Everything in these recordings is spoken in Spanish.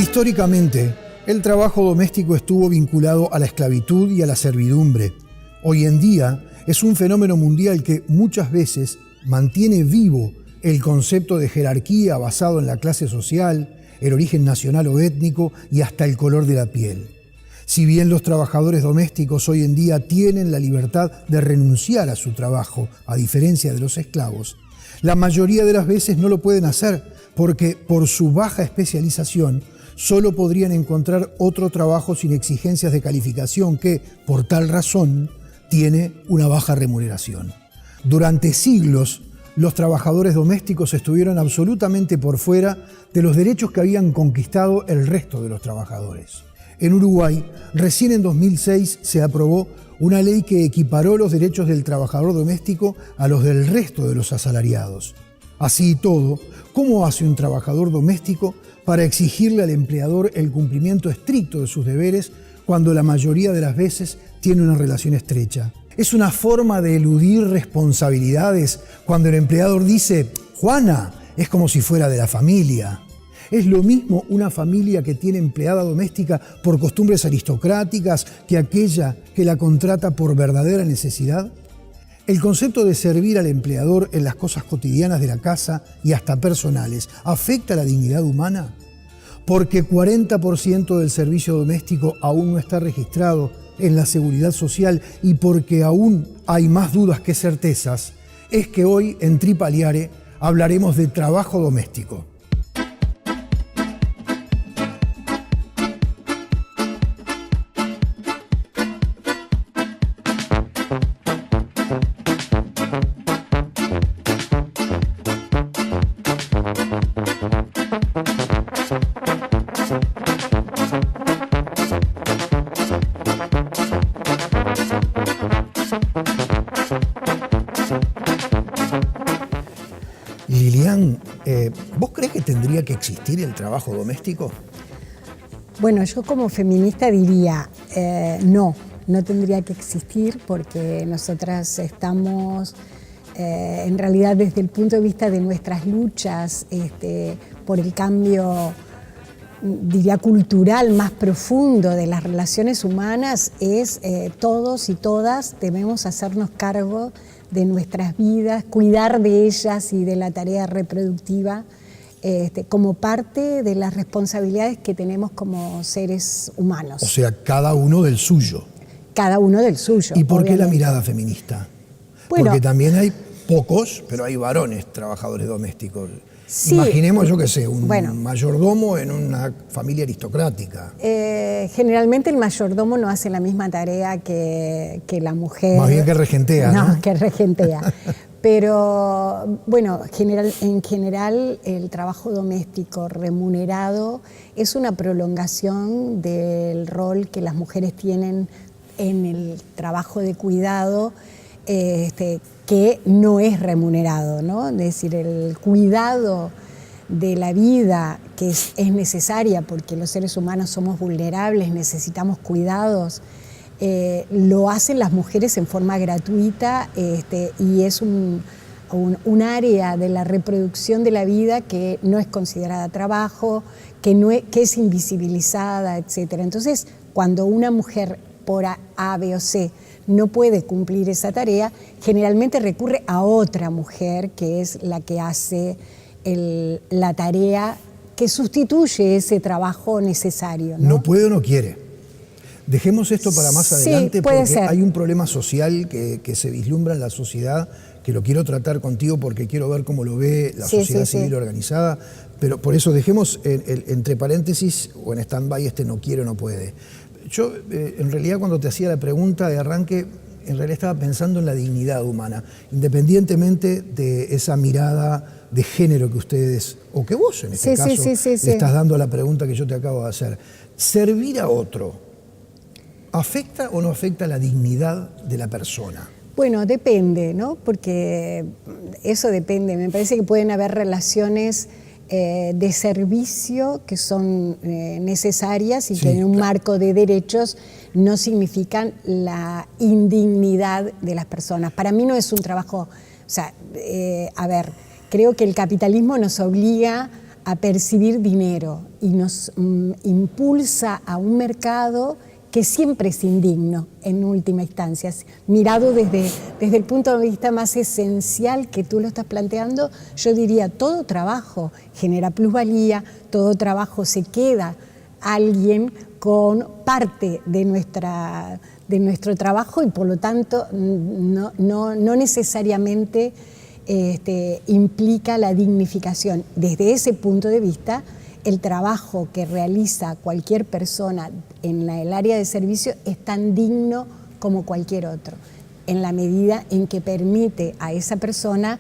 Históricamente, el trabajo doméstico estuvo vinculado a la esclavitud y a la servidumbre. Hoy en día es un fenómeno mundial que muchas veces mantiene vivo el concepto de jerarquía basado en la clase social, el origen nacional o étnico y hasta el color de la piel. Si bien los trabajadores domésticos hoy en día tienen la libertad de renunciar a su trabajo, a diferencia de los esclavos, la mayoría de las veces no lo pueden hacer porque por su baja especialización solo podrían encontrar otro trabajo sin exigencias de calificación que, por tal razón, tiene una baja remuneración. Durante siglos, los trabajadores domésticos estuvieron absolutamente por fuera de los derechos que habían conquistado el resto de los trabajadores. En Uruguay, recién en 2006 se aprobó una ley que equiparó los derechos del trabajador doméstico a los del resto de los asalariados. Así y todo, ¿cómo hace un trabajador doméstico para exigirle al empleador el cumplimiento estricto de sus deberes cuando la mayoría de las veces tiene una relación estrecha? Es una forma de eludir responsabilidades cuando el empleador dice: Juana, es como si fuera de la familia. ¿Es lo mismo una familia que tiene empleada doméstica por costumbres aristocráticas que aquella que la contrata por verdadera necesidad? ¿El concepto de servir al empleador en las cosas cotidianas de la casa y hasta personales afecta la dignidad humana? Porque 40% del servicio doméstico aún no está registrado en la Seguridad Social y porque aún hay más dudas que certezas, es que hoy en Tripaliare hablaremos de trabajo doméstico. Lilian, ¿vos crees que tendría que existir el trabajo doméstico? Bueno, yo como feminista diría no tendría que existir porque nosotras estamos, en realidad desde el punto de vista de nuestras luchas por el cambio, diría cultural más profundo de las relaciones humanas, es todos y todas debemos hacernos cargo de nuestras vidas, cuidar de ellas y de la tarea reproductiva como parte de las responsabilidades que tenemos como seres humanos. O sea, cada uno del suyo. Cada uno del suyo. ¿Y por obviamente. qué la mirada feminista? Bueno, porque también hay pocos, pero hay varones trabajadores domésticos. Sí, imaginemos, yo qué sé, un bueno, mayordomo en una familia aristocrática. Generalmente el mayordomo no hace la misma tarea que la mujer. Más bien que regentea, ¿no? No, que regentea. Pero, bueno, en general el trabajo doméstico remunerado es una prolongación del rol que las mujeres tienen en el trabajo de cuidado, que no es remunerado, ¿no? Es decir, el cuidado de la vida que es necesaria porque los seres humanos somos vulnerables, necesitamos cuidados, lo hacen las mujeres en forma gratuita y es un área de la reproducción de la vida que no es considerada trabajo, que es invisibilizada, etc. Entonces, cuando una mujer por A, B o C no puede cumplir esa tarea, generalmente recurre a otra mujer que es la que hace la tarea que sustituye ese trabajo necesario, ¿no? No puede o no quiere. Dejemos esto para más adelante porque ser. Hay un problema social que se vislumbra en la sociedad que lo quiero tratar contigo porque quiero ver cómo lo ve la sociedad civil organizada, pero por eso dejemos entre paréntesis o en stand-by no quiere o no puede. Yo, en realidad, cuando te hacía la pregunta de arranque, en realidad estaba pensando en la dignidad humana, independientemente de esa mirada de género que ustedes, o que vos en este caso, le estás dando a la pregunta que yo te acabo de hacer. ¿Servir a otro afecta o no afecta la dignidad de la persona? Bueno, depende, ¿no? Porque eso depende. Me parece que pueden haber relaciones de servicio que son necesarias y que en un marco de derechos no significan la indignidad de las personas. Para mí no es un trabajo, creo que el capitalismo nos obliga a percibir dinero y nos impulsa a un mercado que siempre es indigno en última instancia. Mirado desde el punto de vista más esencial que tú lo estás planteando, yo diría todo trabajo genera plusvalía, todo trabajo se queda alguien con parte de nuestro trabajo y por lo tanto no necesariamente implica la dignificación. Desde ese punto de vista, el trabajo que realiza cualquier persona en el área de servicio es tan digno como cualquier otro, en la medida en que permite a esa persona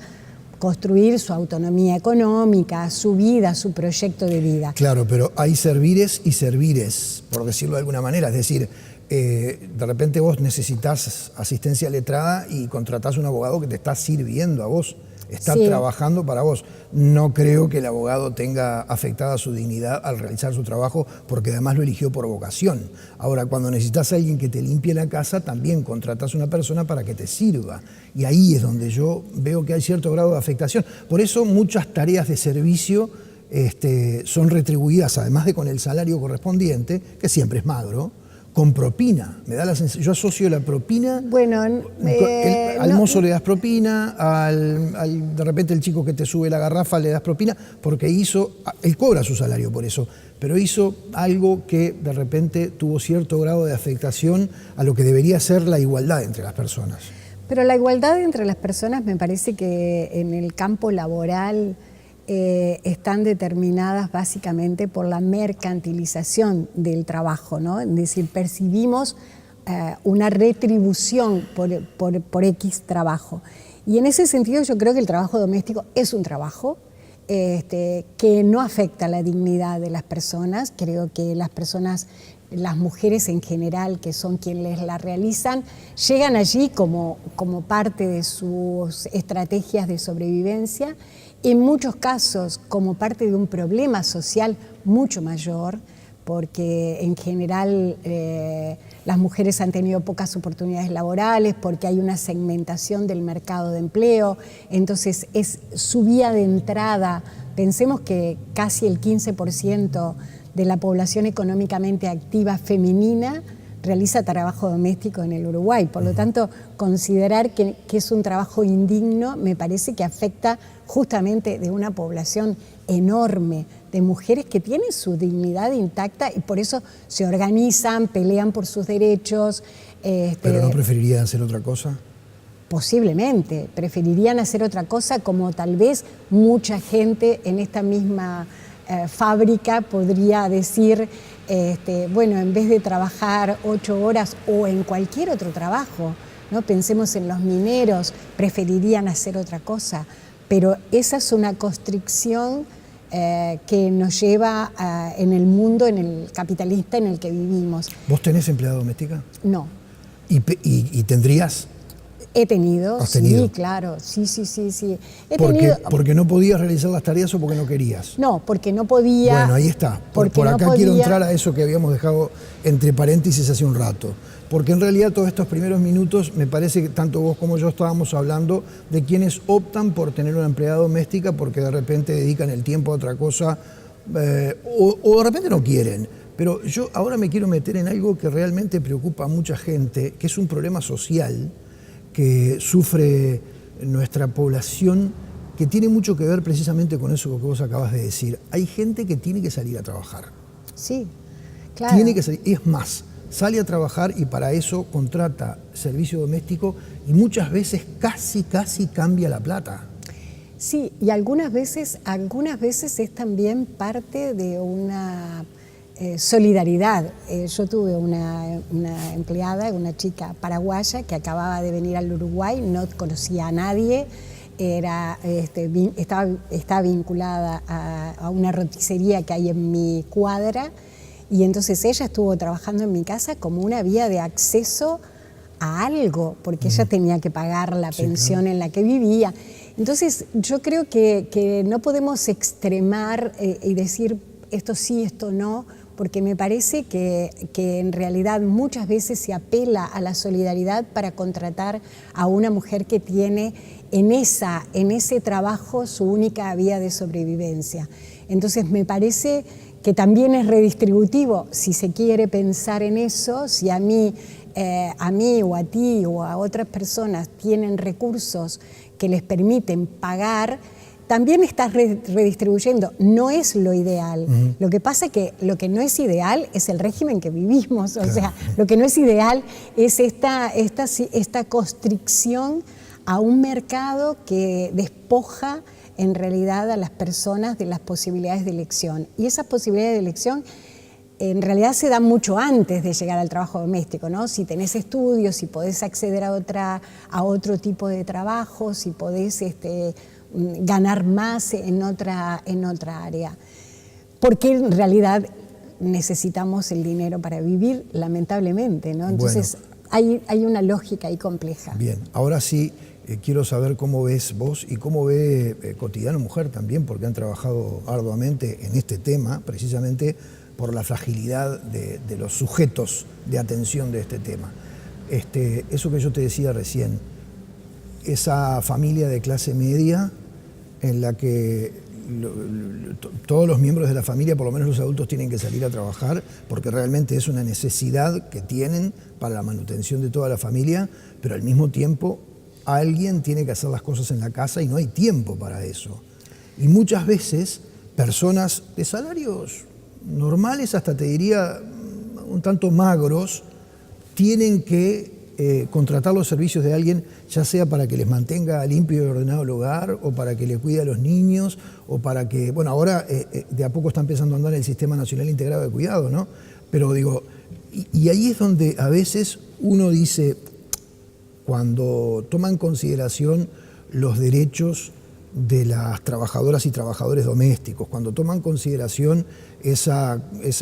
construir su autonomía económica, su vida, su proyecto de vida. Claro, pero hay servires y servires, por decirlo de alguna manera. Es decir, de repente vos necesitas asistencia letrada y contratás un abogado que te está sirviendo a vos, está trabajando para vos. No creo que el abogado tenga afectada su dignidad al realizar su trabajo, porque además lo eligió por vocación. Ahora, cuando necesitas a alguien que te limpie la casa, también contratás a una persona para que te sirva. Y ahí es donde yo veo que hay cierto grado de afectación. Por eso muchas tareas de servicio son retribuidas, además de con el salario correspondiente, que siempre es magro, con propina. Me da la sensación, yo asocio la propina. Bueno, al mozo le das propina, de repente el chico que te sube la garrafa le das propina, porque él cobra su salario por eso, pero hizo algo que de repente tuvo cierto grado de afectación a lo que debería ser la igualdad entre las personas. Pero la igualdad entre las personas me parece que en el campo laboral están determinadas básicamente por la mercantilización del trabajo, ¿no? Es decir, percibimos una retribución por X trabajo. Y en ese sentido yo creo que el trabajo doméstico es un trabajo que no afecta la dignidad de las personas. Creo que las mujeres en general, que son quienes la realizan, llegan allí como parte de sus estrategias de sobrevivencia, en muchos casos como parte de un problema social mucho mayor, porque en general las mujeres han tenido pocas oportunidades laborales, porque hay una segmentación del mercado de empleo, entonces es su vía de entrada. Pensemos que casi el 15% de la población económicamente activa femenina realiza trabajo doméstico en el Uruguay. Por lo tanto, considerar que es un trabajo indigno me parece que afecta justamente de una población enorme de mujeres que tienen su dignidad intacta y por eso se organizan, pelean por sus derechos. ¿Pero no preferirían hacer otra cosa? Posiblemente, preferirían hacer otra cosa, como tal vez mucha gente en esta misma fábrica podría decir, bueno, en vez de trabajar 8 horas o en cualquier otro trabajo, ¿no? Pensemos en los mineros, preferirían hacer otra cosa, pero esa es una constricción que nos lleva en el mundo, en el capitalista en el que vivimos. ¿Vos tenés empleada doméstica? No. ¿Y tendrías? He tenido, ¿Has tenido? Sí, claro, sí. ¿Porque no podías realizar las tareas o porque no querías? No, porque no podía. Bueno, ahí está. Por acá no quiero entrar a eso que habíamos dejado entre paréntesis hace un rato. Porque en realidad todos estos primeros minutos me parece que tanto vos como yo estábamos hablando de quienes optan por tener una empleada doméstica porque de repente dedican el tiempo a otra cosa o de repente no quieren. Pero yo ahora me quiero meter en algo que realmente preocupa a mucha gente, que es un problema social que sufre nuestra población, que tiene mucho que ver precisamente con eso que vos acabas de decir. Hay gente que tiene que salir a trabajar. Sí, claro. Tiene que salir, es más, sale a trabajar y para eso contrata servicio doméstico y muchas veces casi cambia la plata. Sí, y algunas veces es también parte de una solidaridad. Yo tuve una empleada, una chica paraguaya que acababa de venir al Uruguay, no conocía a nadie, estaba vinculada a una roticería que hay en mi cuadra, y entonces ella estuvo trabajando en mi casa como una vía de acceso a algo, porque ella tenía que pagar la pensión en la que vivía. Entonces yo creo que no podemos extremar y decir esto sí, esto no, porque me parece que en realidad muchas veces se apela a la solidaridad para contratar a una mujer que tiene en ese trabajo su única vía de sobrevivencia. Entonces me parece que también es redistributivo, si se quiere pensar en eso, si a mí o a ti o a otras personas tienen recursos que les permiten pagar, también estás redistribuyendo. No es lo ideal. Lo que pasa es que lo que no es ideal es el régimen que vivimos. O sea, lo que no es ideal es esta constricción a un mercado que despoja en realidad a las personas de las posibilidades de elección. Y esas posibilidades de elección en realidad se dan mucho antes de llegar al trabajo doméstico, ¿no? Si tenés estudios, si podés acceder a otro tipo de trabajo, si podés ganar más en otra área. Porque en realidad necesitamos el dinero para vivir, lamentablemente, ¿no? Entonces hay una lógica ahí compleja. Bien, ahora sí quiero saber cómo ves vos y cómo ve Cotidiano Mujer también, porque han trabajado arduamente en este tema, precisamente por la fragilidad de los sujetos de atención de este tema. Eso que yo te decía recién, esa familia de clase media en la que todos los miembros de la familia, por lo menos los adultos, tienen que salir a trabajar porque realmente es una necesidad que tienen para la manutención de toda la familia, pero al mismo tiempo alguien tiene que hacer las cosas en la casa y no hay tiempo para eso. Y muchas veces personas de salarios normales, hasta te diría un tanto magros, tienen que contratar los servicios de alguien, ya sea para que les mantenga limpio y ordenado el hogar, o para que le cuide a los niños, o para que, bueno, ahora de a poco está empezando a andar el Sistema Nacional Integrado de Cuidado, ¿no? Pero digo, y ahí es donde a veces uno dice, cuando toma en consideración los derechos de las trabajadoras y trabajadores domésticos, cuando toma en consideración esa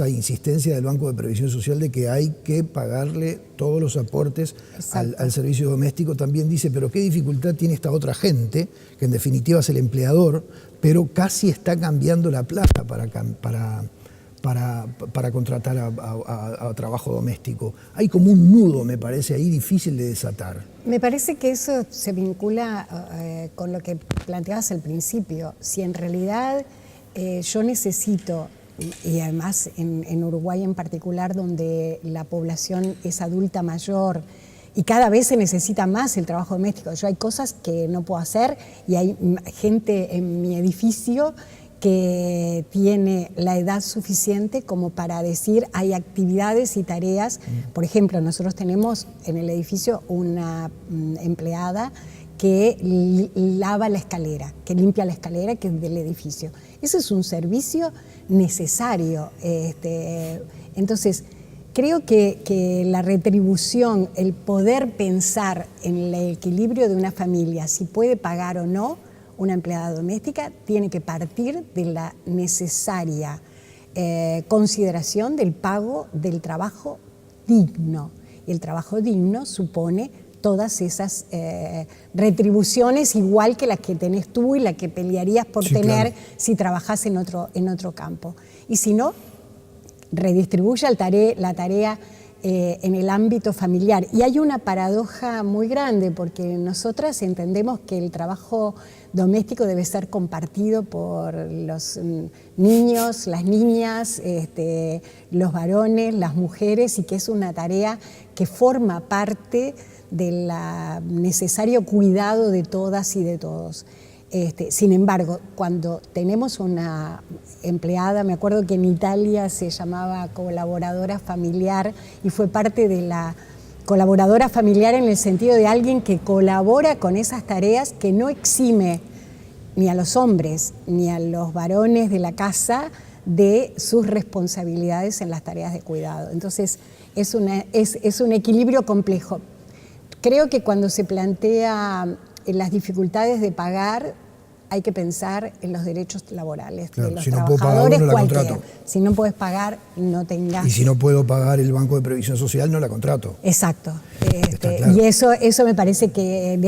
insistencia del Banco de Previsión Social de que hay que pagarle todos los aportes al servicio doméstico, también dice, pero qué dificultad tiene esta otra gente, que en definitiva es el empleador, pero casi está cambiando la plata para contratar a trabajo doméstico. Hay como un nudo, me parece, ahí difícil de desatar. Me parece que eso se vincula con lo que planteabas al principio. Si en realidad yo necesito, y además en Uruguay en particular, donde la población es adulta mayor y cada vez se necesita más el trabajo doméstico. Yo hay cosas que no puedo hacer y hay gente en mi edificio que tiene la edad suficiente como para decir hay actividades y tareas. Por ejemplo, nosotros tenemos en el edificio una empleada que lava la escalera, que limpia la escalera que es del edificio. Ese es un servicio necesario. Entonces, creo que la retribución, el poder pensar en el equilibrio de una familia, si puede pagar o no una empleada doméstica, tiene que partir de la necesaria consideración del pago del trabajo digno. Y el trabajo digno supone todas esas retribuciones igual que las que tenés tú y las que pelearías por tener si trabajás en otro campo. Y si no, redistribuye la tarea en el ámbito familiar. Y hay una paradoja muy grande porque nosotras entendemos que el trabajo doméstico debe ser compartido por los niños, las niñas, los varones, las mujeres, y que es una tarea que forma parte del necesario cuidado de todas y de todos. Sin embargo, cuando tenemos una empleada, me acuerdo que en Italia se llamaba colaboradora familiar y fue parte de la colaboradora familiar en el sentido de alguien que colabora con esas tareas, que no exime ni a los hombres ni a los varones de la casa de sus responsabilidades en las tareas de cuidado. Entonces es un equilibrio complejo. Creo que cuando se plantea las dificultades de pagar, hay que pensar en los derechos laborales de los trabajadores. No pagar, no la contrato. Si no puedes pagar, no tengas. Y si no puedo pagar el Banco de Previsión Social, no la contrato. Exacto. Claro. Y eso me parece que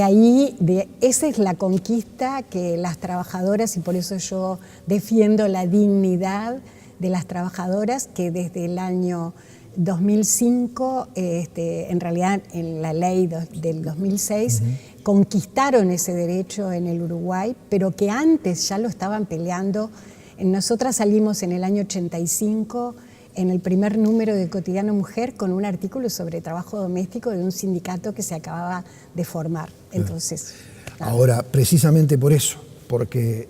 esa es la conquista que las trabajadoras, y por eso yo defiendo la dignidad de las trabajadoras, que desde el año 2005, en realidad en la ley del 2006, conquistaron ese derecho en el Uruguay, pero que antes ya lo estaban peleando Nosotras salimos en el año 85 en el primer número de Cotidiano Mujer con un artículo sobre trabajo doméstico de un sindicato que se acababa de formar. Entonces, ahora, precisamente por eso, porque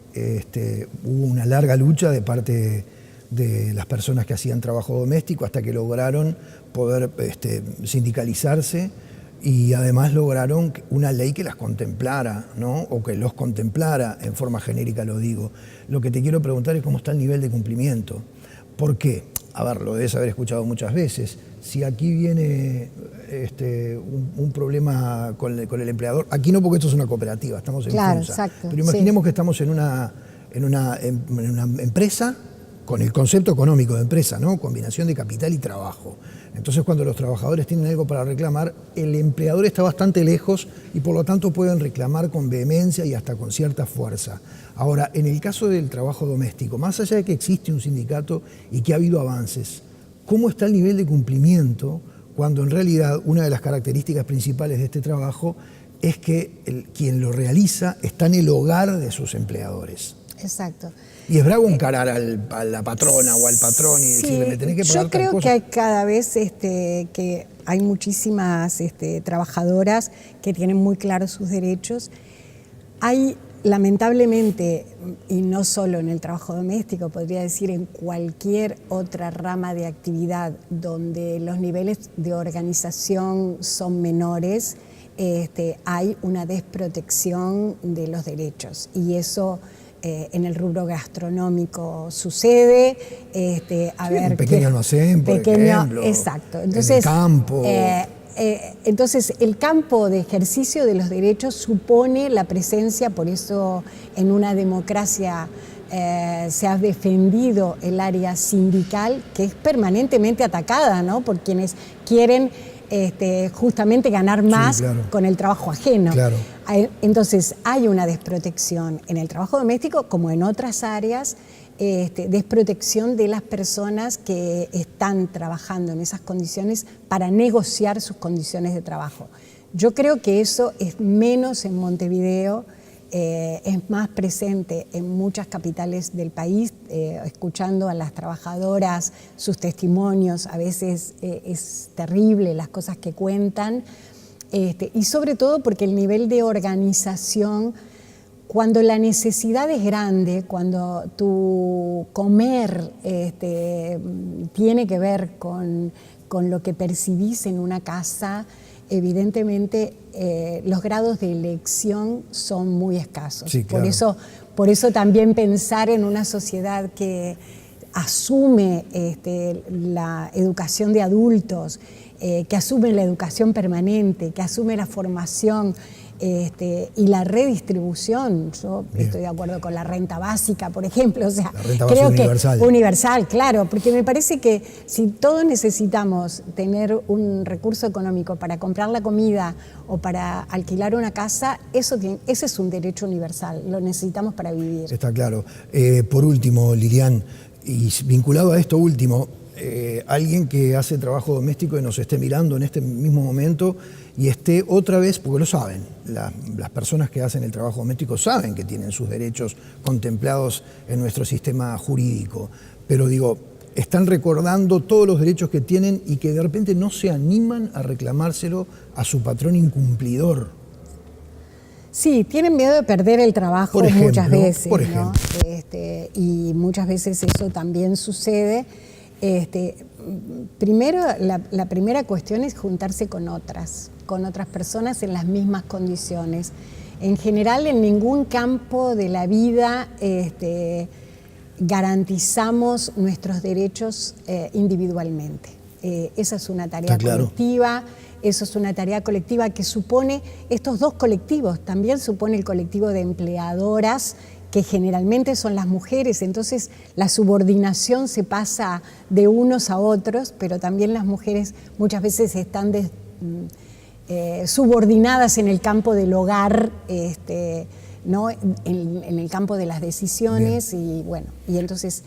hubo una larga lucha de parte de las personas que hacían trabajo doméstico hasta que lograron poder sindicalizarse y además lograron una ley que las contemplara, ¿no? O que los contemplara, en forma genérica lo digo. Lo que te quiero preguntar es cómo está el nivel de cumplimiento. ¿Por qué? A ver, lo debes haber escuchado muchas veces. Si aquí viene un problema con el empleador, aquí no porque esto es una cooperativa, estamos en claro, FUNSA, exacto, pero imaginemos sí. que estamos en una empresa con el concepto económico de empresa, ¿no? Combinación de capital y trabajo. Entonces, cuando los trabajadores tienen algo para reclamar, el empleador está bastante lejos y por lo tanto pueden reclamar con vehemencia y hasta con cierta fuerza. Ahora, en el caso del trabajo doméstico, más allá de que existe un sindicato y que ha habido avances, ¿cómo está el nivel de cumplimiento cuando en realidad una de las características principales de este trabajo es que quien lo realiza está en el hogar de sus empleadores? Exacto. Y es bravo encarar a la patrona o al patrón y decirle, me tenés que pagar yo creo tal cosa. que hay cada vez que hay muchísimas trabajadoras que tienen muy claros sus derechos. Hay, lamentablemente, y no solo en el trabajo doméstico, podría decir en cualquier otra rama de actividad donde los niveles de organización son menores, hay una desprotección de los derechos. Y eso en el rubro gastronómico sucede. Un pequeño almacén, por ejemplo. Exacto. Entonces, en el campo. Entonces, el campo de ejercicio de los derechos supone la presencia, por eso en una democracia se ha defendido el área sindical, que es permanentemente atacada, ¿no? Por quienes quieren justamente ganar más, sí, claro, con el trabajo ajeno. Claro. Entonces, hay una desprotección en el trabajo doméstico, como en otras áreas, desprotección de las personas que están trabajando en esas condiciones para negociar sus condiciones de trabajo. Yo creo que eso es menos en Montevideo, es más presente en muchas capitales del país, escuchando a las trabajadoras, sus testimonios, a veces es terrible las cosas que cuentan, y sobre todo porque el nivel de organización, cuando la necesidad es grande, cuando tu comer tiene que ver con lo que percibís en una casa, evidentemente los grados de elección son muy escasos. Sí, claro. Por eso también pensar en una sociedad que asume la educación de adultos, que asume la educación permanente, que asume la formación y la redistribución. Yo estoy de acuerdo con la renta básica, por ejemplo. O sea, la renta básica universal. Universal, claro, porque me parece que si todos necesitamos tener un recurso económico para comprar la comida o para alquilar una casa, ese es un derecho universal, lo necesitamos para vivir. Está claro. Por último, Lilian, y vinculado a esto último, alguien que hace trabajo doméstico y nos esté mirando en este mismo momento y esté otra vez, porque lo saben, las personas que hacen el trabajo doméstico saben que tienen sus derechos contemplados en nuestro sistema jurídico, pero digo, están recordando todos los derechos que tienen y que de repente no se animan a reclamárselo a su patrón incumplidor. Sí, tienen miedo de perder el trabajo, por ejemplo, muchas veces, por ejemplo. ¿no? Y muchas veces eso también sucede. Primero, la primera cuestión es juntarse con otras personas en las mismas condiciones. En general, en ningún campo de la vida garantizamos nuestros derechos individualmente. Esa es una tarea colectiva. Eso es una tarea colectiva que supone estos dos colectivos. También supone el colectivo de empleadoras, que generalmente son las mujeres, entonces la subordinación se pasa de unos a otros, pero también las mujeres muchas veces están subordinadas en el campo del hogar, ¿no? en el campo de las decisiones. Bien. y entonces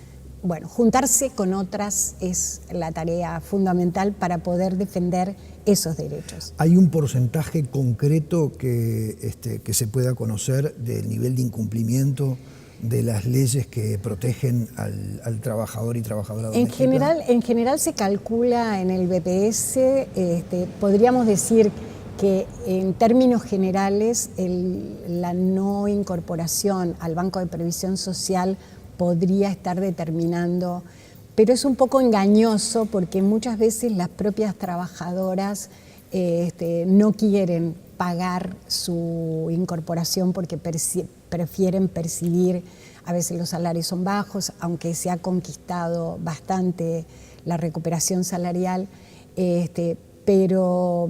juntarse con otras es la tarea fundamental para poder defender esos derechos. ¿Hay un porcentaje concreto que se pueda conocer del nivel de incumplimiento de las leyes que protegen al trabajador y trabajadora doméstica? En general se calcula en el BPS, podríamos decir que en términos generales la no incorporación al Banco de Previsión Social podría estar determinando, pero es un poco engañoso porque muchas veces las propias trabajadoras no quieren pagar su incorporación porque prefieren percibir, a veces los salarios son bajos, aunque se ha conquistado bastante la recuperación salarial, pero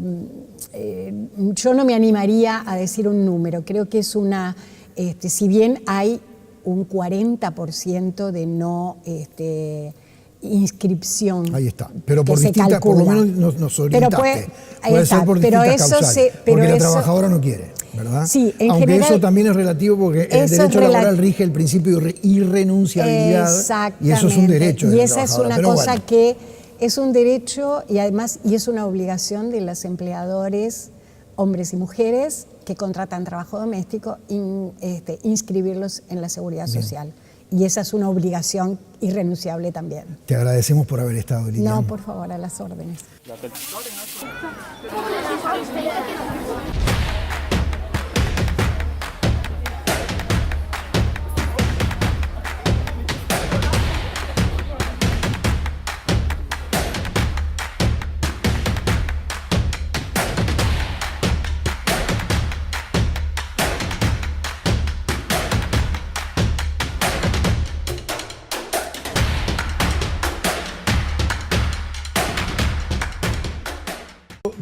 yo no me animaría a decir un número. Creo que es si bien hay un 40% de no inscripción. Ahí está, pero por distintas, por lo menos nos orientaste. Puede ser por distintas causales, porque la trabajadora no quiere, ¿verdad? Sí, aunque general, eso también es relativo porque el derecho laboral rige el principio de irrenunciabilidad y eso es un derecho. Y esa es una cosa que es un derecho y además es una obligación de los empleadores, hombres y mujeres, que contratan trabajo doméstico, inscribirlos en la seguridad social. Y esa es una obligación irrenunciable también. Te agradecemos por haber estado, Lilian. No, por favor, a las órdenes.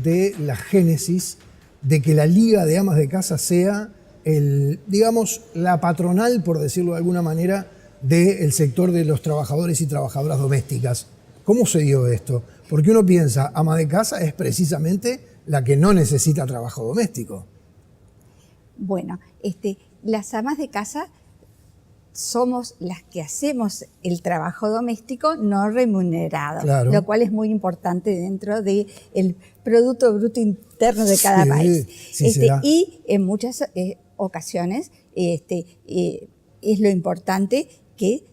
De la génesis de que la Liga de Amas de Casa sea digamos, la patronal, por decirlo de alguna manera, del sector de los trabajadores y trabajadoras domésticas. ¿Cómo se dio esto? Porque uno piensa, ama de casa es precisamente la que no necesita trabajo doméstico. Bueno, las amas de casa somos las que hacemos el trabajo doméstico no remunerado, claro, lo cual es muy importante dentro del Producto Bruto Interno de cada país. Sí, y en muchas ocasiones es lo importante que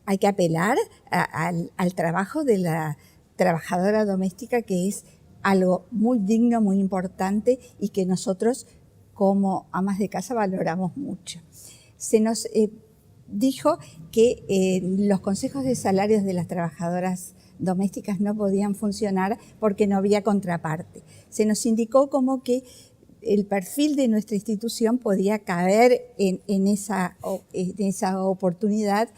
hay que apelar al trabajo de la trabajadora doméstica, que es algo muy digno, muy importante y que nosotros como amas de casa valoramos mucho. Se nos dijo que los consejos de salarios de las trabajadoras domésticas no podían funcionar porque no había contraparte. Se nos indicó como que el perfil de nuestra institución podía caber en esa oportunidad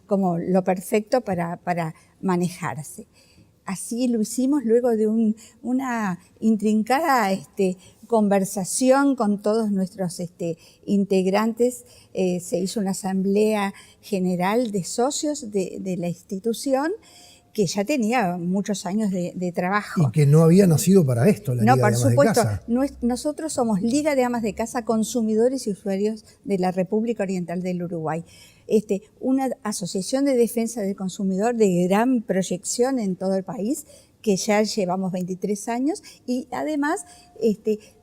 como lo perfecto para manejarse. Así lo hicimos luego de una intrincada conversación con todos nuestros integrantes. Se hizo una asamblea general de socios de la institución que ya tenía muchos años de trabajo. Y que no había nacido para esto, la Liga de Amas de Casa. No, por supuesto. Nosotros somos Liga de Amas de Casa, consumidores y usuarios de la República Oriental del Uruguay. Una asociación de defensa del consumidor de gran proyección en todo el país, que ya llevamos 23 años, y además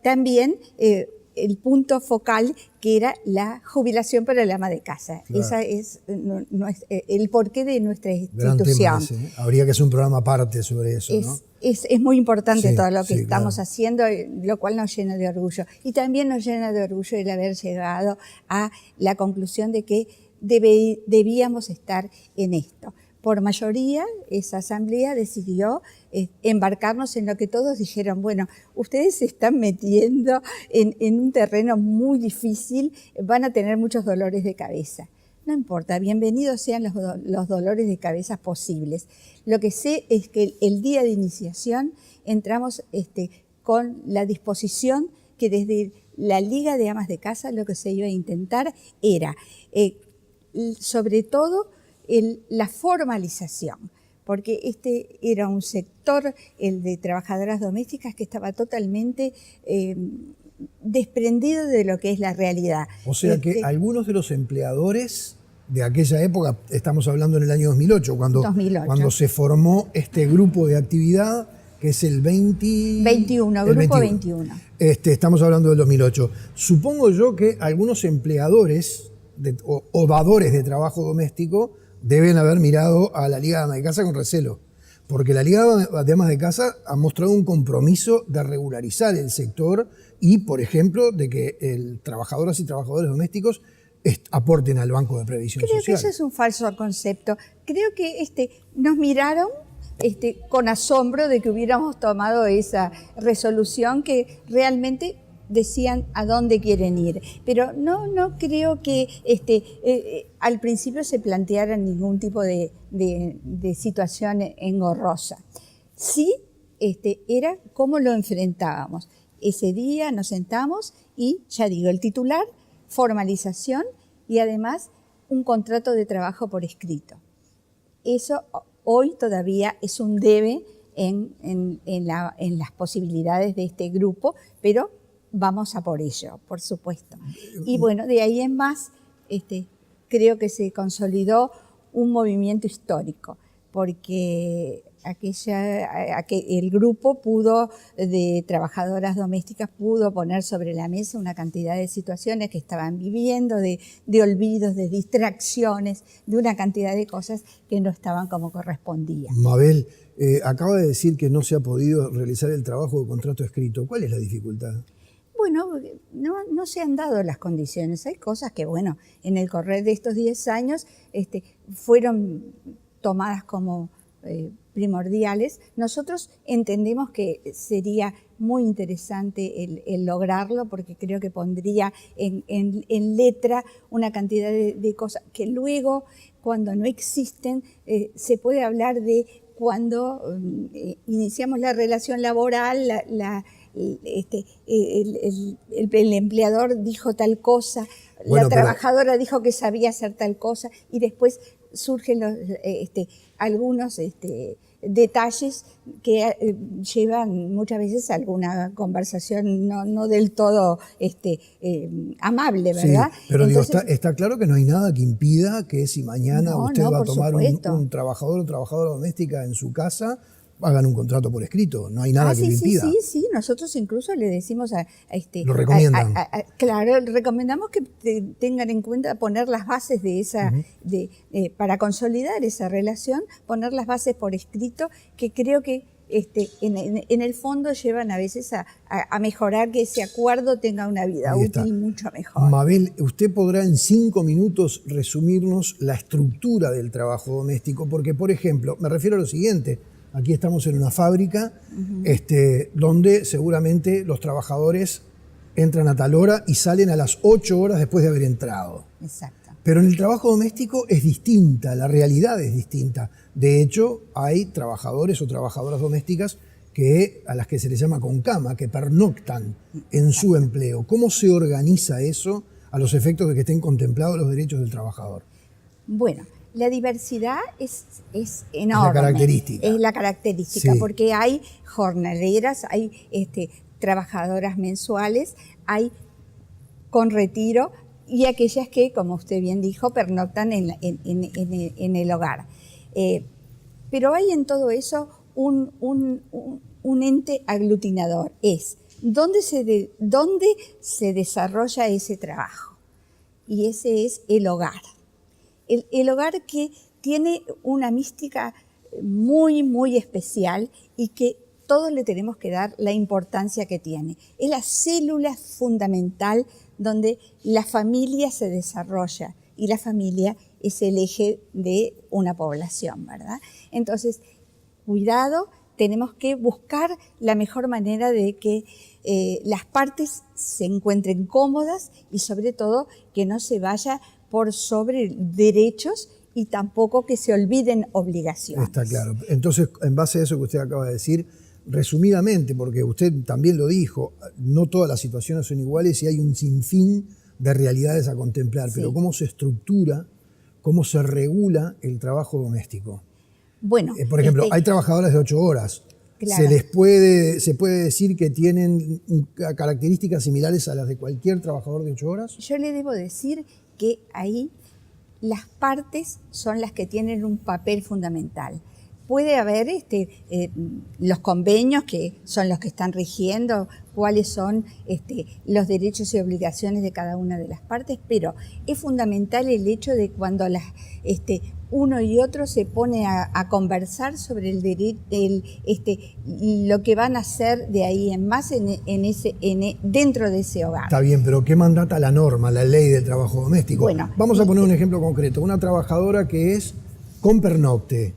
también el punto focal, que era la jubilación para el ama de casa. Claro. Esa es el porqué de nuestra institución. Habría que hacer un programa aparte sobre eso, ¿no? Es muy importante todo lo que estamos haciendo, lo cual nos llena de orgullo. Y también nos llena de orgullo el haber llegado a la conclusión de que debíamos estar en esto. Por mayoría, esa asamblea decidió embarcarnos en lo que todos dijeron: bueno, ustedes se están metiendo en un terreno muy difícil, van a tener muchos dolores de cabeza. No importa, bienvenidos sean los dolores de cabeza posibles. Lo que sé es que el día de iniciación entramos con la disposición que desde la Liga de Amas de Casa lo que se iba a intentar era, sobre todo, la formalización, porque era un sector, el de trabajadoras domésticas, que estaba totalmente desprendido de lo que es la realidad. O sea que algunos de los empleadores de aquella época, estamos hablando en el año 2008, cuando se formó este grupo de actividad, que es el 21, Grupo 21. Estamos hablando del 2008. Supongo yo que algunos empleadores o dadores de trabajo doméstico deben haber mirado a la Liga de Amas de Casa con recelo. Porque la Liga de Amas de Casa ha mostrado un compromiso de regularizar el sector y, por ejemplo, de que trabajadoras y trabajadores domésticos aporten al Banco de Previsión Social. Creo que eso es un falso concepto. Creo que nos miraron con asombro de que hubiéramos tomado esa resolución que realmente decían a dónde quieren ir. Pero no creo que al principio se planteara ningún tipo de situación engorrosa. Sí, era cómo lo enfrentábamos. Ese día nos sentamos y, ya digo, el titular, formalización y además un contrato de trabajo por escrito. Eso hoy todavía es un debe en las posibilidades de este grupo, pero vamos a por ello, por supuesto. Y bueno, de ahí en más, creo que se consolidó un movimiento histórico, porque el grupo de trabajadoras domésticas pudo poner sobre la mesa una cantidad de situaciones que estaban viviendo, de olvidos, de distracciones, de una cantidad de cosas que no estaban como correspondía. Mabel, acaba de decir que no se ha podido realizar el trabajo de contrato escrito. ¿Cuál es la dificultad? Bueno, no se han dado las condiciones. Hay cosas que, bueno, en el correr de estos 10 años fueron tomadas como primordiales. Nosotros entendemos que sería muy interesante el lograrlo, porque creo que pondría en letra una cantidad de cosas que luego, cuando no existen, se puede hablar de cuando iniciamos la relación laboral, el empleador dijo tal cosa, la trabajadora dijo que sabía hacer tal cosa, y después surgen algunos detalles que llevan muchas veces a alguna conversación no del todo amable, ¿verdad? Sí, pero entonces, está claro que no hay nada que impida que si mañana usted va a tomar un trabajador o trabajadora doméstica en su casa, hagan un contrato por escrito, no hay nada que lo impida. Sí, nosotros incluso le decimos lo recomiendan. Claro, recomendamos que tengan en cuenta poner las bases de esa, para consolidar esa relación, poner las bases por escrito, que creo que en el fondo llevan a veces a mejorar que ese acuerdo tenga una vida útil mucho mejor. Mabel, usted podrá en 5 minutos resumirnos la estructura del trabajo doméstico, porque, por ejemplo, me refiero a lo siguiente. Aquí estamos en una fábrica donde seguramente los trabajadores entran a tal hora y salen a las 8 horas después de haber entrado. Exacto. Pero en el trabajo doméstico es distinta, la realidad es distinta. De hecho, hay trabajadores o trabajadoras domésticas a las que se les llama con cama, que pernoctan en su empleo. ¿Cómo se organiza eso a los efectos de que estén contemplados los derechos del trabajador? Bueno, la diversidad es enorme. Es la característica. Es la característica, sí. Porque hay jornaleras, hay trabajadoras mensuales, hay con retiro y aquellas que, como usted bien dijo, pernoctan en el hogar. Pero hay en todo eso un ente aglutinador. Es dónde se desarrolla ese trabajo. Y ese es el hogar. El hogar que tiene una mística muy, muy especial y que todos le tenemos que dar la importancia que tiene. Es la célula fundamental donde la familia se desarrolla y la familia es el eje de una población, ¿verdad? Entonces, cuidado, tenemos que buscar la mejor manera de que las partes se encuentren cómodas y sobre todo que no se vaya por sobre derechos y tampoco que se olviden obligaciones. Está claro. Entonces, en base a eso que usted acaba de decir, resumidamente, porque usted también lo dijo, no todas las situaciones son iguales y hay un sinfín de realidades a contemplar, pero ¿cómo se estructura, cómo se regula el trabajo doméstico? Bueno, por ejemplo, hay trabajadoras de 8 horas. Claro. ¿Se puede decir que tienen características similares a las de cualquier trabajador de 8 horas? Yo le debo decir que ahí las partes son las que tienen un papel fundamental. puede haber los convenios que son los que están rigiendo cuáles son los derechos y obligaciones de cada una de las partes, pero es fundamental el hecho de cuando uno y otro se pone a conversar sobre lo que van a hacer de ahí en más dentro de ese hogar. Está bien, pero ¿qué mandata la norma, la ley del trabajo doméstico? Bueno, vamos a poner un ejemplo concreto. Una trabajadora que es con pernocte.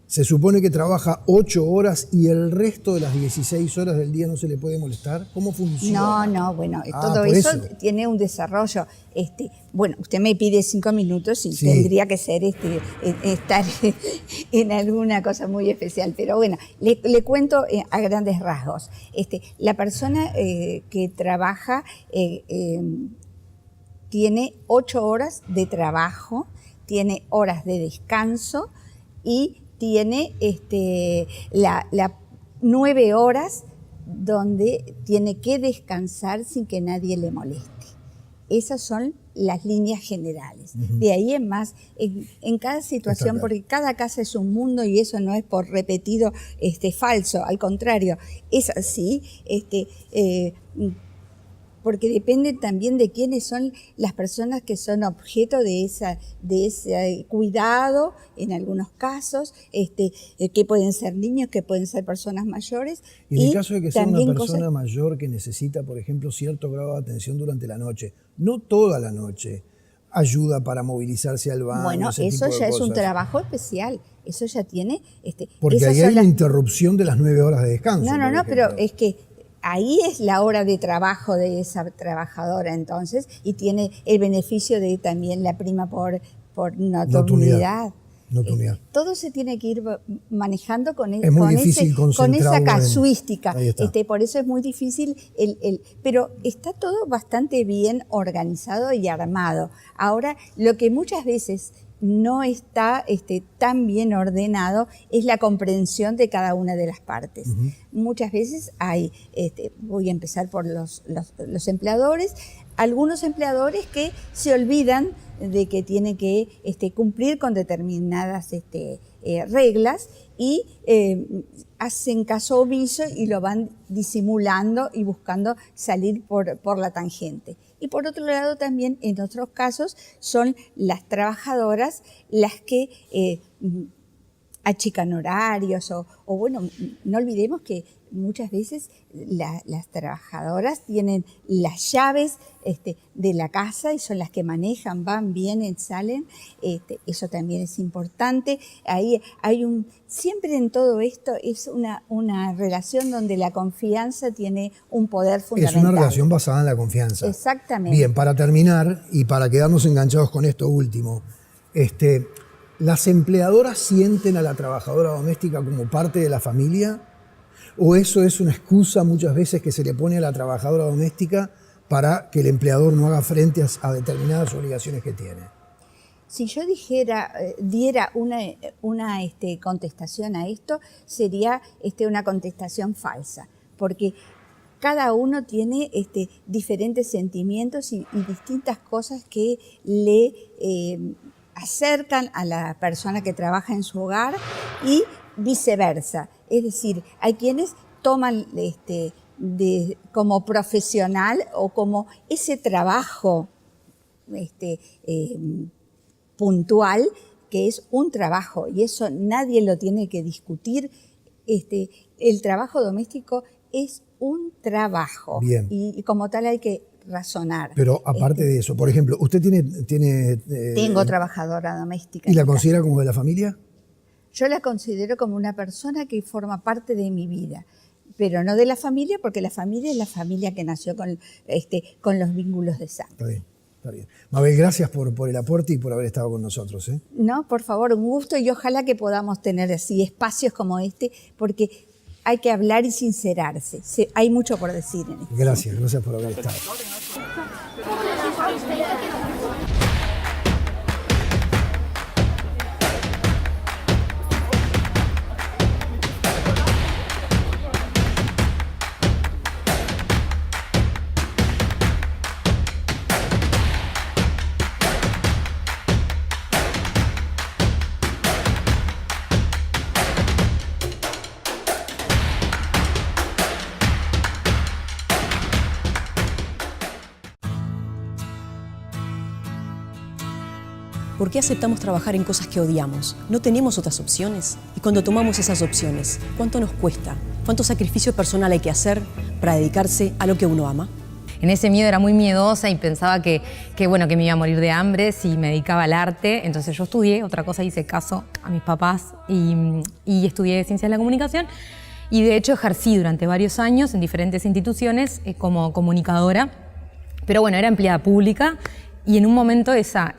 Se supone que trabaja 8 horas y el resto de las 16 horas del día no se le puede molestar. ¿Cómo funciona? No, bueno, todo eso tiene un desarrollo. Bueno, usted me pide 5 minutos y tendría que ser estar en alguna cosa muy especial. Pero bueno, le cuento a grandes rasgos. La persona que trabaja tiene 8 horas de trabajo, tiene horas de descanso y tiene 9 horas donde tiene que descansar sin que nadie le moleste. Esas son las líneas generales. De ahí en más, en cada situación, porque cada casa es un mundo y eso no es por repetido falso, al contrario, es así, porque depende también de quiénes son las personas que son objeto de ese cuidado, en algunos casos, que pueden ser niños, que pueden ser personas mayores. Y en el caso de que sea una persona mayor que necesita, por ejemplo, cierto grado de atención durante la noche, no toda la noche, ayuda para movilizarse al baño. Bueno, eso ya es un trabajo especial. Eso ya tiene... porque ahí hay una interrupción de las 9 horas de descanso. No, pero es que ahí es la hora de trabajo de esa trabajadora entonces y tiene el beneficio de también la prima por nocturnidad. Todo se tiene que ir manejando con esa casuística. Por eso es muy difícil, pero está todo bastante bien organizado y armado. Ahora, lo que muchas veces no está tan bien ordenado es la comprensión de cada una de las partes. Muchas veces hay, voy a empezar por los empleadores, algunos empleadores que se olvidan de que tienen que cumplir con determinadas reglas y hacen caso omiso y lo van disimulando y buscando salir por la tangente. Y por otro lado también en otros casos son las trabajadoras las que achican horarios o bueno, no olvidemos que muchas veces las trabajadoras tienen las llaves de la casa y son las que manejan, van, vienen, salen. Eso también es importante. Ahí hay siempre en todo esto es una relación donde la confianza tiene un poder fundamental. Es una relación basada en la confianza. Exactamente. Bien, para terminar y para quedarnos enganchados con esto último, ¿las empleadoras sienten a la trabajadora doméstica como parte de la familia? ¿O eso es una excusa muchas veces que se le pone a la trabajadora doméstica para que el empleador no haga frente a determinadas obligaciones que tiene? Si yo diera una contestación a esto, sería una contestación falsa, porque cada uno tiene diferentes sentimientos y distintas cosas que le acercan a la persona que trabaja en su hogar y viceversa. Es decir, hay quienes toman como profesional o como ese trabajo puntual, que es un trabajo, y eso nadie lo tiene que discutir. El trabajo doméstico es un trabajo. Bien. Y como tal hay que razonar. Pero aparte de eso, por ejemplo, ¿usted tiene tengo trabajadora doméstica. ¿Y la considera como de la familia? Yo la considero como una persona que forma parte de mi vida, pero no de la familia, porque la familia es la familia que nació con los vínculos de sangre. Está bien, está bien. Mabel, gracias por el aporte y por haber estado con nosotros. No, por favor, un gusto y ojalá que podamos tener así espacios como porque hay que hablar y sincerarse. Hay mucho por decir en esto. Gracias por haber estado. ¿Por qué aceptamos trabajar en cosas que odiamos? No tenemos otras opciones. Y cuando tomamos esas opciones, ¿cuánto nos cuesta? ¿Cuánto sacrificio personal hay que hacer para dedicarse a lo que uno ama? En ese miedo era muy miedosa y pensaba que me iba a morir de hambre si me dedicaba al arte. Entonces yo estudié, otra cosa, hice caso a mis papás y estudié Ciencias de la Comunicación. Y de hecho ejercí durante varios años en diferentes instituciones como comunicadora. Pero bueno, era empleada pública y en un momento esa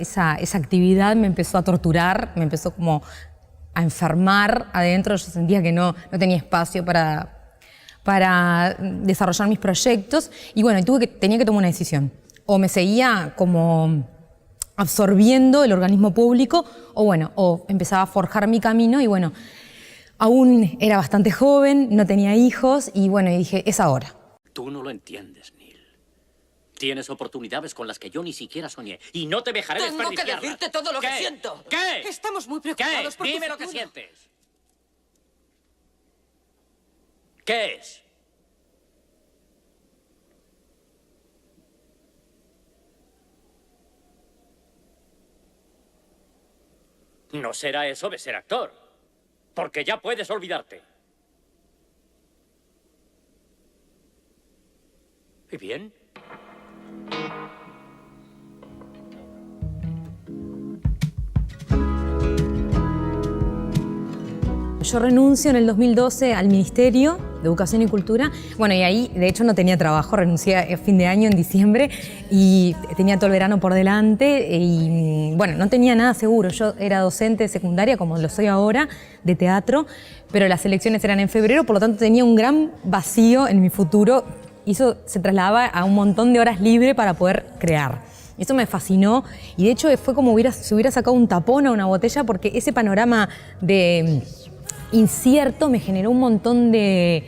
actividad me empezó a torturar, me empezó como a enfermar adentro. Yo sentía que no tenía espacio para desarrollar mis proyectos y bueno, tenía que tomar una decisión. O me seguía como absorbiendo el organismo público o empezaba a forjar mi camino y bueno, aún era bastante joven, no tenía hijos y bueno, y dije, es ahora. Tú no lo entiendes, Neil. Tienes oportunidades con las que yo ni siquiera soñé y no te dejaré desperdiciarlas. Tengo que decirte todo lo que siento. ¿Qué? Estamos muy preocupados por tu Dime lo que futuro. sientes. ¿Qué es? No será eso de ser actor, porque ya puedes olvidarte. ¿Y bien? Yo renuncio en el 2012 al Ministerio de Educación y Cultura. Bueno, y ahí, de hecho, no tenía trabajo. Renuncié a fin de año, en diciembre, y tenía todo el verano por delante. Y, bueno, no tenía nada seguro. Yo era docente de secundaria, como lo soy ahora, de teatro, pero las elecciones eran en febrero, por lo tanto tenía un gran vacío en mi futuro. Y eso se trasladaba a un montón de horas libres para poder crear. Eso me fascinó y, de hecho, fue como si hubiera sacado un tapón a una botella, porque ese panorama de incierto me generó un montón de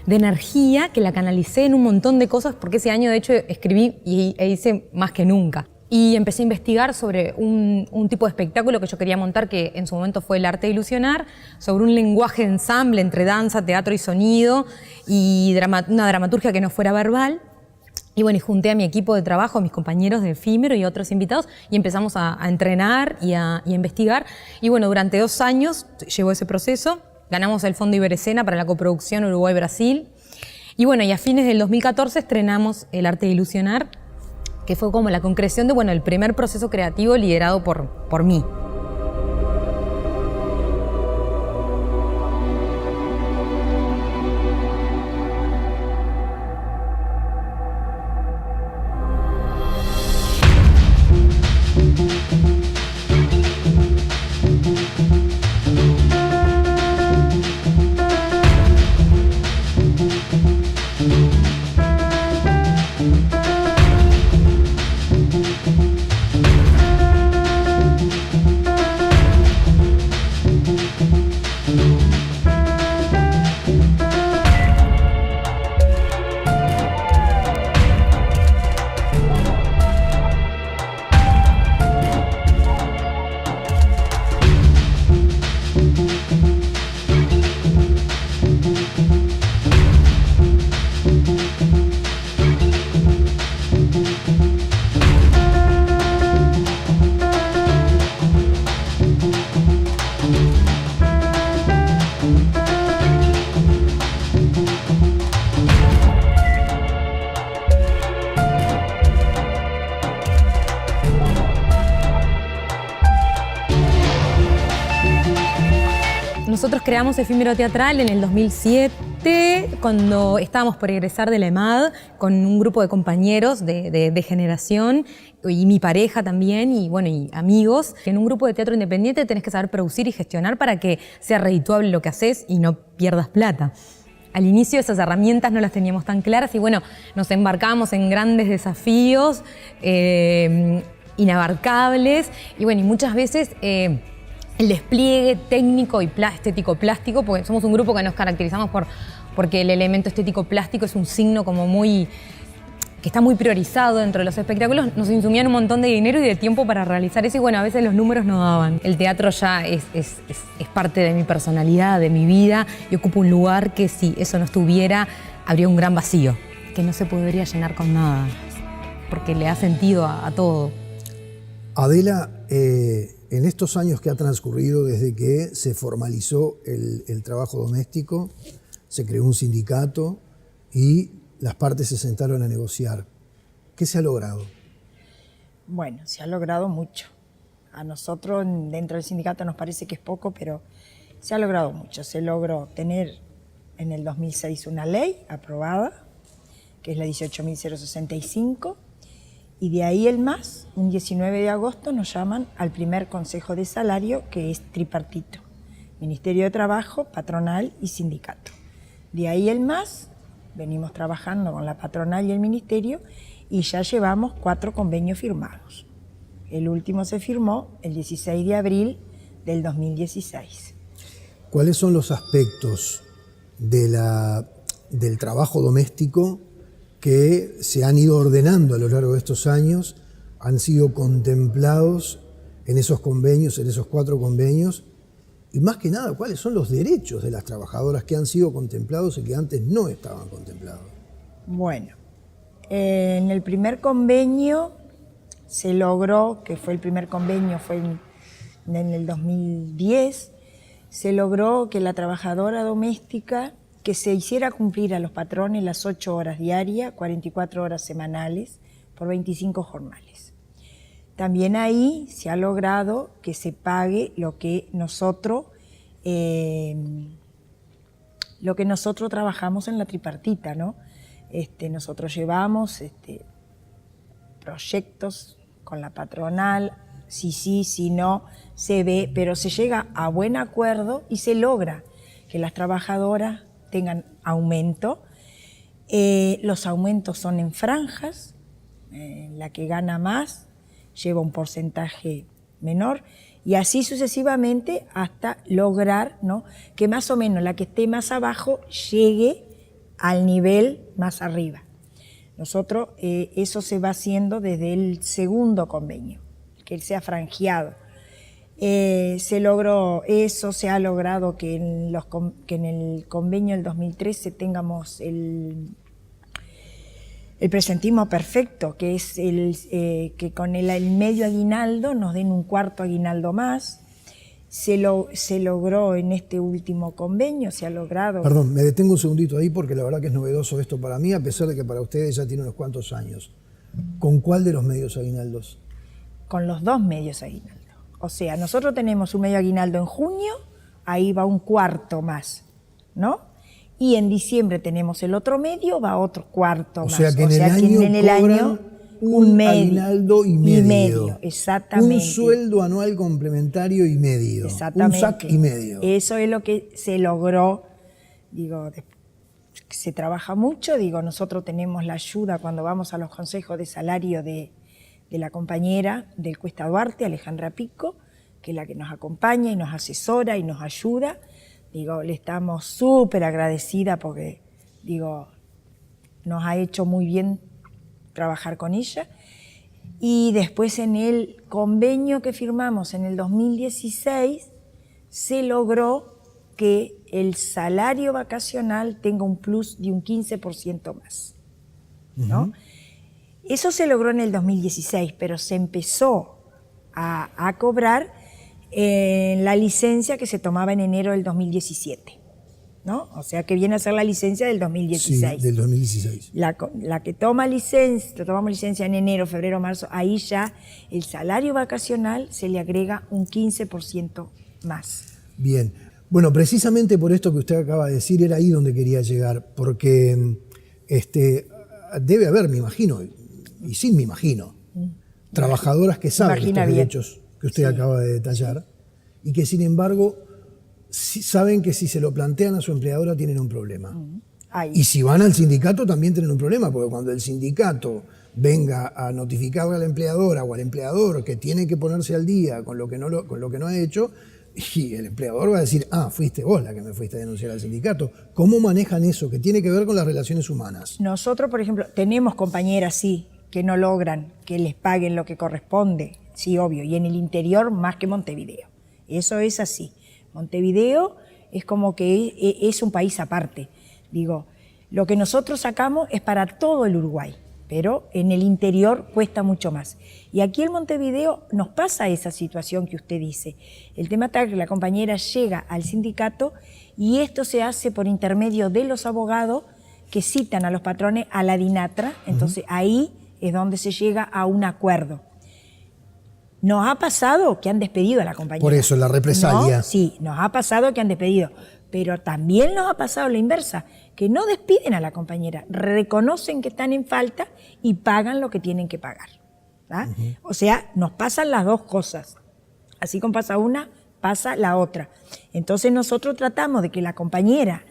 energía que la canalicé en un montón de cosas, porque ese año de hecho escribí e hice más que nunca. Y empecé a investigar sobre un tipo de espectáculo que yo quería montar, que en su momento fue el arte de ilusionar, sobre un lenguaje de ensamble entre danza, teatro y sonido, y una dramaturgia que no fuera verbal. Y bueno, y junté a mi equipo de trabajo, a mis compañeros de Efímero y a otros invitados, y empezamos a entrenar y a investigar. Y bueno, durante 2 años llevó ese proceso. Ganamos el Fondo Iberescena para la coproducción Uruguay-Brasil. Y bueno, y a fines del 2014 estrenamos El Arte de Ilusionar, que fue como la concreción de, el primer proceso creativo liderado por mí. Nosotros creamos Efímero Teatral en el 2007, cuando estábamos por egresar de la EMAD, con un grupo de compañeros de generación, y mi pareja también, y amigos. En un grupo de teatro independiente tenés que saber producir y gestionar para que sea redituable lo que haces y no pierdas plata. Al inicio esas herramientas no las teníamos tan claras y nos embarcamos en grandes desafíos inabarcables y muchas veces el despliegue técnico y estético-plástico, porque somos un grupo que nos caracterizamos porque el elemento estético-plástico es un signo que está muy priorizado dentro de los espectáculos, nos insumían un montón de dinero y de tiempo para realizar eso y a veces los números no daban. El teatro ya es parte de mi personalidad, de mi vida, y ocupa un lugar que si eso no estuviera, habría un gran vacío, que no se podría llenar con nada, porque le da sentido a todo. Adela, En estos años que ha transcurrido desde que se formalizó el trabajo doméstico, se creó un sindicato y las partes se sentaron a negociar. ¿Qué se ha logrado? Bueno, se ha logrado mucho. A nosotros dentro del sindicato nos parece que es poco, pero se ha logrado mucho. Se logró tener en el 2006 una ley aprobada, que es la 18.065, y de ahí el más, un 19 de agosto, nos llaman al primer Consejo de Salario, que es tripartito, Ministerio de Trabajo, patronal y sindicato. De ahí el más, venimos trabajando con la patronal y el ministerio, y ya llevamos 4 convenios firmados. El último se firmó el 16 de abril del 2016. ¿Cuáles son los aspectos del trabajo doméstico que se han ido ordenando a lo largo de estos años, han sido contemplados en esos convenios, en esos 4 convenios? Y más que nada, ¿cuáles son los derechos de las trabajadoras que han sido contemplados y que antes no estaban contemplados? Bueno, en el primer convenio se logró, que fue el primer convenio, fue en el 2010, se logró que la trabajadora doméstica, que se hiciera cumplir a los patrones las 8 horas diarias, 44 horas semanales, por 25 jornales. También ahí se ha logrado que se pague lo que nosotros trabajamos en la tripartita, ¿no? Nosotros llevamos proyectos con la patronal, si no, se ve, pero se llega a buen acuerdo y se logra que las trabajadoras tengan aumento. Los aumentos son en franjas, la que gana más lleva un porcentaje menor, y así sucesivamente hasta lograr, ¿no?, que más o menos la que esté más abajo llegue al nivel más arriba. Nosotros eso se va haciendo desde el segundo convenio, que él sea franjeado. Se logró eso, se ha logrado que en el convenio del 2013 tengamos el presentismo perfecto, que es que con el medio aguinaldo nos den un cuarto aguinaldo más. Se logró en este último convenio, se ha logrado... Perdón, me detengo un segundito ahí porque la verdad que es novedoso esto para mí, a pesar de que para ustedes ya tiene unos cuantos años. ¿Con cuál de los medios aguinaldos? Con los 2 medios aguinaldos. O sea, nosotros tenemos un medio aguinaldo en junio, ahí va un cuarto más, ¿no? Y en diciembre tenemos el otro medio, va otro cuarto más. O sea que en el año un medio, aguinaldo y medio. Exactamente. Un sueldo anual complementario y medio. Exactamente. Un SAC y medio. Eso es lo que se logró. Digo, se trabaja mucho. Digo, nosotros tenemos la ayuda cuando vamos a los consejos de salario de la compañera del Cuesta Duarte, Alejandra Pico, que es la que nos acompaña y nos asesora y nos ayuda. Digo, le estamos súper agradecida porque, digo, nos ha hecho muy bien trabajar con ella. Y después en el convenio que firmamos en el 2016 se logró que el salario vacacional tenga un plus de un 15% más, ¿no? Eso se logró en el 2016, pero se empezó a cobrar la licencia que se tomaba en enero del 2017, ¿no? O sea, que viene a ser la licencia del 2016. Sí, del 2016. La que tomamos licencia en enero, febrero, marzo, ahí ya el salario vacacional se le agrega un 15% más. Bien. Bueno, precisamente por esto que usted acaba de decir, era ahí donde quería llegar, porque debe haber, me imagino, y sí me imagino, trabajadoras que saben estos derechos que usted acaba de detallar y que sin embargo saben que si se lo plantean a su empleadora tienen un problema. Y si van al sindicato también tienen un problema, porque cuando el sindicato venga a notificarle a la empleadora o al empleador que tiene que ponerse al día con lo que no ha hecho, y el empleador va a decir, fuiste vos la que me fuiste a denunciar al sindicato. ¿Cómo manejan eso que tiene que ver con las relaciones humanas? Nosotros, por ejemplo, tenemos compañeras, sí, que no logran que les paguen lo que corresponde, sí, obvio, y en el interior más que Montevideo. Eso es así. Montevideo es como que es un país aparte. Digo, lo que nosotros sacamos es para todo el Uruguay, pero en el interior cuesta mucho más. Y aquí en Montevideo nos pasa esa situación que usted dice. El tema está que la compañera llega al sindicato y esto se hace por intermedio de los abogados que citan a los patrones a la DINATRA, entonces ahí es donde se llega a un acuerdo. Nos ha pasado que han despedido a la compañera. Por eso, la represalia. No, sí, nos ha pasado que han despedido, pero también nos ha pasado la inversa, que no despiden a la compañera, reconocen que están en falta y pagan lo que tienen que pagar. O sea, nos pasan las dos cosas. Así como pasa una, pasa la otra. Entonces nosotros tratamos de que la compañera,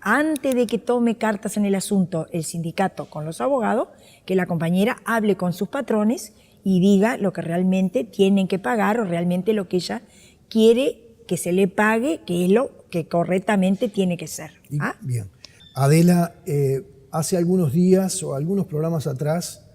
antes de que tome cartas en el asunto el sindicato con los abogados, que la compañera hable con sus patrones y diga lo que realmente tienen que pagar o realmente lo que ella quiere que se le pague, que es lo que correctamente tiene que ser. Bien. Adela, hace algunos días o algunos programas atrás,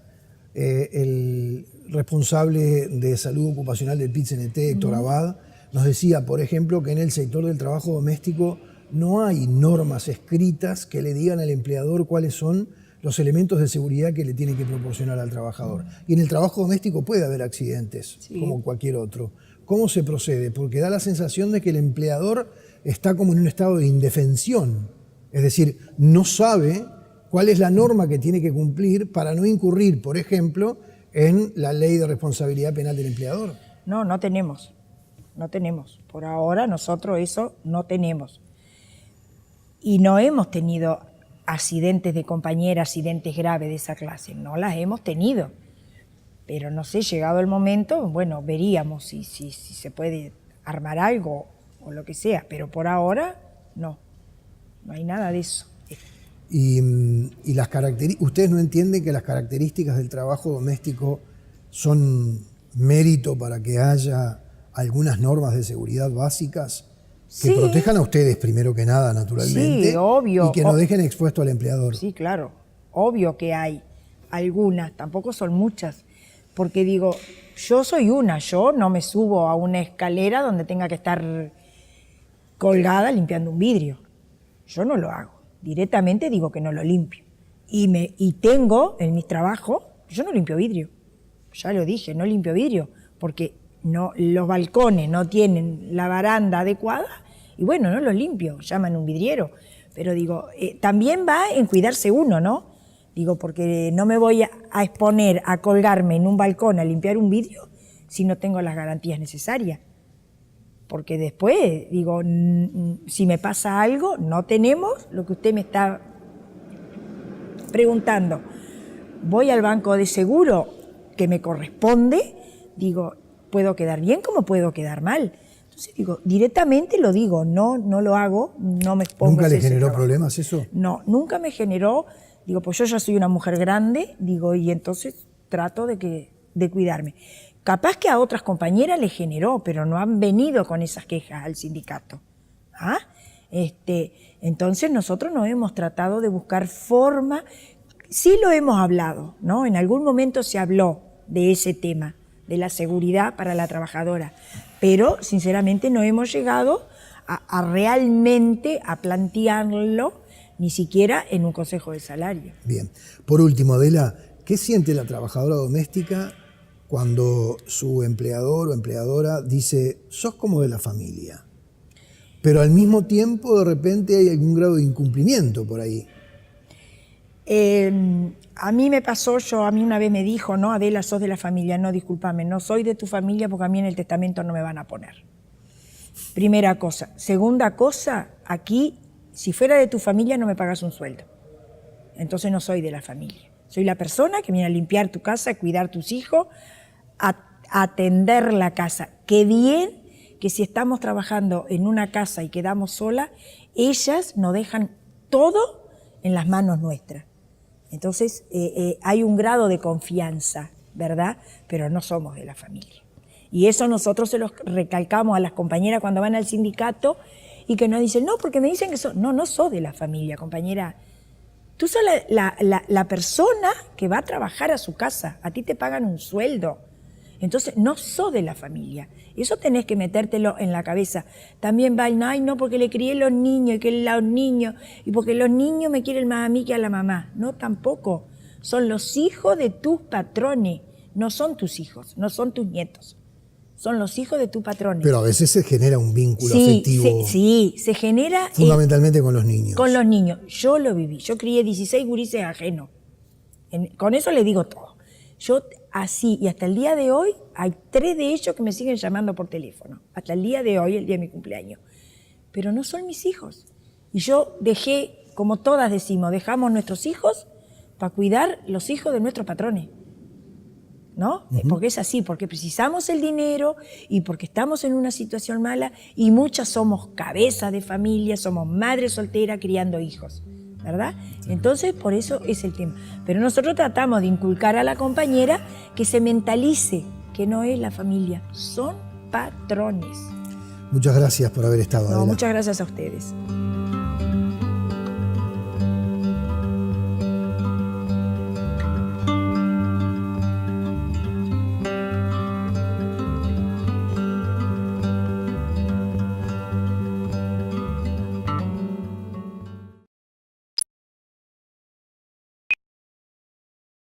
el responsable de salud ocupacional del PIT-CNT, Héctor Abad, nos decía, por ejemplo, que en el sector del trabajo doméstico no hay normas escritas que le digan al empleador cuáles son los elementos de seguridad que le tiene que proporcionar al trabajador. Y en el trabajo doméstico puede haber accidentes, como cualquier otro. ¿Cómo se procede? Porque da la sensación de que el empleador está como en un estado de indefensión. Es decir, no sabe cuál es la norma que tiene que cumplir para no incurrir, por ejemplo, en la ley de responsabilidad penal del empleador. No, no tenemos. No tenemos. Por ahora nosotros eso no tenemos. Y no hemos tenido accidentes de compañeras, accidentes graves de esa clase. No las hemos tenido. Pero no sé, llegado el momento, bueno, veríamos si se puede armar algo o lo que sea. Pero por ahora, no. No hay nada de eso. Y las ¿ustedes no entienden que las características del trabajo doméstico son mérito para que haya algunas normas de seguridad básicas que protejan a ustedes primero que nada, naturalmente? Sí, obvio. Y que no dejen expuesto al empleador. Sí, claro. Obvio que hay algunas, tampoco son muchas. Porque digo, yo soy una, yo no me subo a una escalera donde tenga que estar colgada limpiando un vidrio. Yo no lo hago. Directamente digo que no lo limpio. Y tengo en mis trabajos, yo no limpio vidrio. Ya lo dije, no limpio vidrio, porque no, los balcones no tienen la baranda adecuada y bueno, no los limpio, llaman un vidriero. Pero digo, también va en cuidarse uno, ¿no? Digo, porque no me voy a exponer a colgarme en un balcón a limpiar un vidrio si no tengo las garantías necesarias. Porque después, digo, si me pasa algo, no tenemos lo que usted me está preguntando. Voy al banco de seguro que me corresponde, digo, puedo quedar bien como puedo quedar mal. Entonces digo, directamente lo digo, no lo hago, no me expongo. ¿Nunca le generó problemas eso? No, nunca me generó, digo, pues yo ya soy una mujer grande, digo, y entonces trato de cuidarme. Capaz que a otras compañeras les generó, pero no han venido con esas quejas al sindicato. Entonces nosotros nos hemos tratado de buscar forma, sí lo hemos hablado, ¿no? En algún momento se habló de ese tema, de la seguridad para la trabajadora, pero sinceramente no hemos llegado a realmente a plantearlo, ni siquiera en un consejo de salario. Bien. Por último, Adela, ¿qué siente la trabajadora doméstica cuando su empleador o empleadora dice, sos como de la familia, pero al mismo tiempo de repente hay algún grado de incumplimiento por ahí? A mí me pasó, a mí una vez me dijo, no, Adela, sos de la familia. No, discúlpame, no soy de tu familia porque a mí en el testamento no me van a poner. Primera cosa. Segunda cosa, aquí, si fuera de tu familia no me pagas un sueldo. Entonces no soy de la familia. Soy la persona que viene a limpiar tu casa, a cuidar tus hijos, a atender la casa. Qué bien que si estamos trabajando en una casa y quedamos solas, ellas nos dejan todo en las manos nuestras. Entonces hay un grado de confianza, ¿verdad? Pero no somos de la familia. Y eso nosotros se los recalcamos a las compañeras cuando van al sindicato y que nos dicen, no, porque me dicen que no sos de la familia, compañera. Tú sos la persona que va a trabajar a su casa, a ti te pagan un sueldo. Entonces no sos de la familia. Eso tenés que metértelo en la cabeza. También va, ay no, porque le crié los niños, y que los niños, y porque los niños me quieren más a mí que a la mamá. No, tampoco. son los hijos de tus patrones, no son tus hijos, no son tus nietos. Son los hijos de tus patrones. Pero a veces se genera un vínculo afectivo. Se genera... Fundamentalmente con los niños. Con los niños. Yo lo viví. Yo crié 16 gurises ajenos. Con eso le digo todo. Yo así, y hasta el día de hoy, hay 3 de ellos que me siguen llamando por teléfono. Hasta el día de hoy, el día de mi cumpleaños. Pero no son mis hijos. Y yo dejé, como todas decimos, dejamos nuestros hijos para cuidar los hijos de nuestros patrones. ¿No? Porque es así, porque precisamos el dinero y porque estamos en una situación mala y muchas somos cabezas de familia, somos madres solteras criando hijos, ¿verdad? Entonces, por eso es el tema. Pero nosotros tratamos de inculcar a la compañera que se mentalice que no es la familia, son patrones. Muchas gracias por haber estado, Adela. Muchas gracias a ustedes.